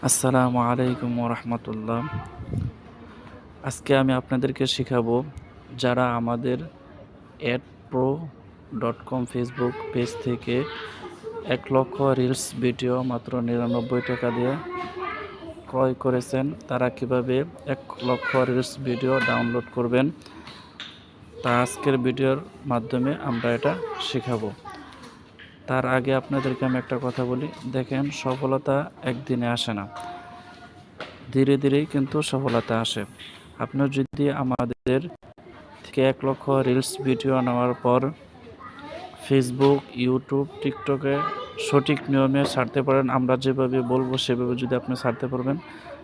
আসসালামু আলাইকুম রহমতুল্লাহ। আজকে আমি আপনাদেরকে শেখাবো যারা আমাদের adpro.com ফেসবুক পেজ থেকে 1,00,000 রিলস ভিডিও মাত্র 99 টাকা দিয়ে ক্রয় করেছেন, তারা কিভাবে 1,00,000 রিলস ভিডিও ডাউনলোড করবেন তা আজকের ভিডিওর মাধ্যমে আমরা এটা শেখাবো। তার আগে আপনাদেরকে আমি একটা কথা বলি, দেখেন সফলতা একদিনে আসে না, ধীরে ধীরেই কিন্তু সফলতা আসে। আপনার যদি আমাদের থেকে 1,00,000 রিলস ভিডিও নেওয়ার পর ফেসবুক, ইউটিউব, টিকটকে সঠিক নিয়মে ছাড়তে পারেন, আমরা যেভাবে বলবো সেভাবে যদি আপনি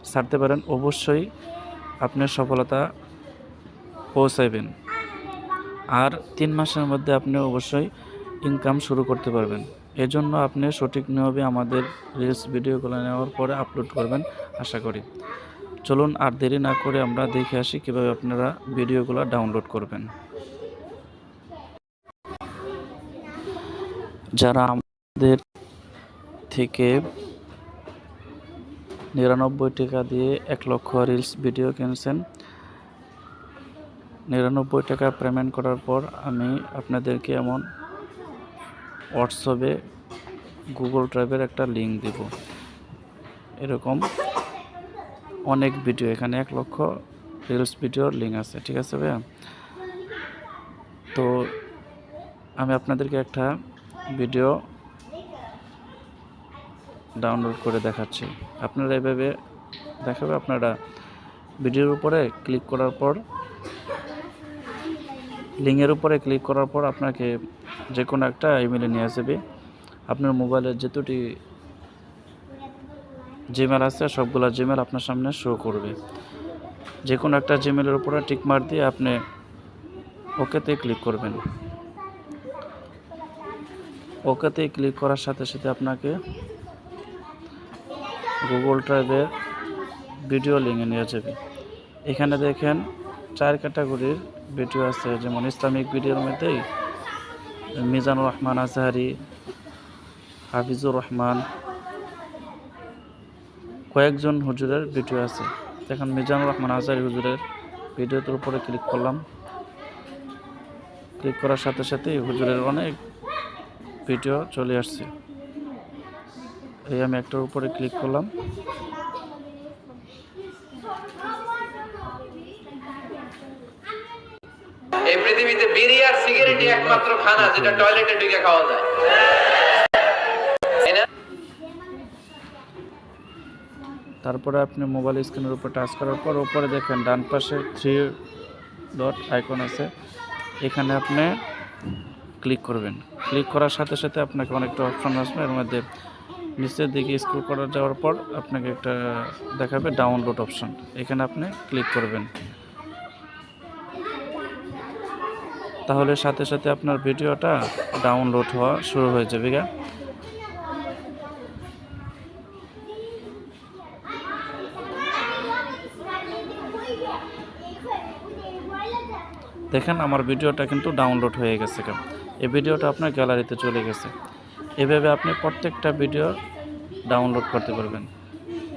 ছাড়তে পারেন, অবশ্যই আপনি সফলতা পৌঁছাবেন। আর 3 মাসের মধ্যে আপনি অবশ্যই ইনকাম শুরু করতে পারবেন। এজন্য আপনি সঠিক নিয়মে আমাদের রিলস ভিডিওগুলো নেওয়ার পরে আপলোড করবেন আশা করি। চলুন আর দেরি না করে আমরা দেখে আসি কীভাবে আপনারা ভিডিওগুলো ডাউনলোড করবেন। যারা আমাদের থেকে 99 টাকা দিয়ে 1,00,000 রিলস ভিডিও কিনছেন, 99 টাকা পেমেন্ট করার পর আমি আপনাদেরকে এমন হোয়াটসঅ্যাপে গুগল ড্রাইভের একটা লিঙ্ক দেব। এরকম অনেক ভিডিও, এখানে 1,00,000 রিলস ভিডিওর লিঙ্ক আছে, ঠিক আছে ভাইয়া? তো আমি আপনাদেরকে একটা ভিডিও ডাউনলোড করে দেখাচ্ছি। আপনারা এভাবে দেখাবে, আপনারা ভিডিওর উপরে ক্লিক করার পর, লিঙ্কের উপরে ক্লিক করার পর আপনাকে যে কোনো একটা ইমেলে নিয়ে আসবে। আপনার মোবাইলের যেতুটি জিমেল আছে সবগুলা জিমেল আপনার সামনে শো করবে। যে কোনো একটা জিমেলের উপরে টিকমার্ক দিয়ে আপনি ওকেতে ক্লিক করবেন। ওকেতে ক্লিক করার সাথে সাথে আপনাকে গুগল ড্রাইভের ভিডিও লিঙ্কে নিয়ে যাবে। এখানে দেখেন 4 ক্যাটাগরির ভিডিও আছে, যেমন ইসলামিক ভিডিওর মধ্যেই মিজানুর রহমান আজহারি, হাফিজুর রহমান, কয়েকজন হুজুরের ভিডিও আছে। দেখেন মিজানুর রহমান আজহারি হুজুরের ভিডিওর উপরে ক্লিক করলাম। ক্লিক করার সাথে সাথেই হুজুরের অনেক ভিডিও চলে আসছে। এই আমি একটার উপরে ক্লিক করলাম। এই পৃথিবীতে বিড়ি আর সিগারেটই একমাত্র খানা যেটা টয়লেটে ঢুকে খাওয়া যায়। তারপরে আপনি মোবাইল স্ক্রিনের উপর টাচ করার পর উপরে দেখেন ডান পাশে 3 ডট আইকন আছে, এখানে আপনি ক্লিক করবেন। ক্লিক করার সাথে সাথে আপনাকে অনেকটা অপশন আসবে, এর মধ্যে নিচের দিকে স্ক্রল করা যাওয়ার পর আপনাকে একটা দেখাবে ডাউনলোড অপশন, এখানে আপনি ক্লিক করবেন। তাহলে সাথে সাথে আপনার ভিডিওটা ডাউনলোড হওয়া শুরু হয়ে যাবে। দেখেন আমার ভিডিওটা কিন্তু ডাউনলোড হয়ে গেছে। এই ভিডিওটা আপনার গ্যালারিতে চলে গেছে। এভাবে আপনি প্রত্যেকটা ভিডিও ডাউনলোড করতে পারবেন।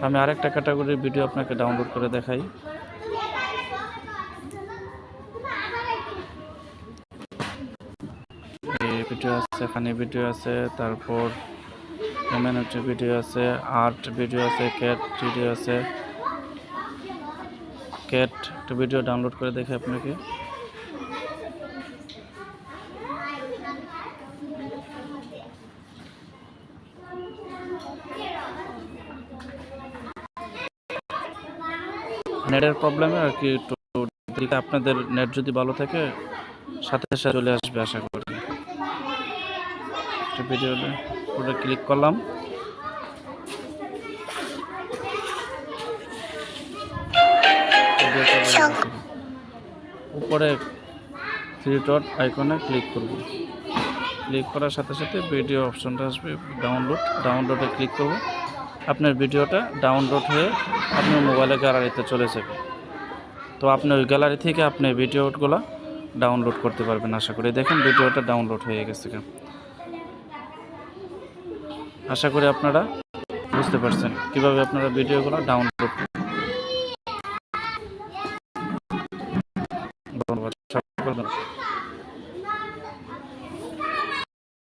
আমি আরেকটা ক্যাটাগরির ভিডিও আপনাকে ডাউনলোড করে দেখাই। এই ভিডিও আছে, ফানি ভিডিও আছে, তারপর এমএনএফটি ভিডিও আছে, আর্ট ভিডিও আছে, ক্যাট ভিডিও আছে। ক্যাট একটা ভিডিও ডাউনলোড করে দেখে আপনাকে। নেটের প্রবলেমে আর কি একটু, আপনাদের নেট যদি ভালো থাকে সাথে সাথে চলে আসবে আশা করি। একটা ভিডিও পুরো ক্লিক করলাম। উপরে 3 ডট আইকনে ক্লিক করব। ক্লিক করার সাথে সাথে ভিডিও অপশনটা আসবে, ডাউনলোডে ক্লিক করব। আপনার ভিডিওটা ডাউনলোড হয়ে আপনার মোবাইলে গ্যালারিতে চলে যাবে। তো আপনি ওই গ্যালারি থেকে আপনি ভিডিওগুলো ডাউনলোড করতে পারবেন আশা করি। দেখেন ভিডিওটা ডাউনলোড হয়ে গেছে। আশা করি আপনারা বুঝতে পারছেন কিভাবে আপনারা ভিডিওগুলো ডাউনলোড করবেন। ধন্যবাদ সকলকে।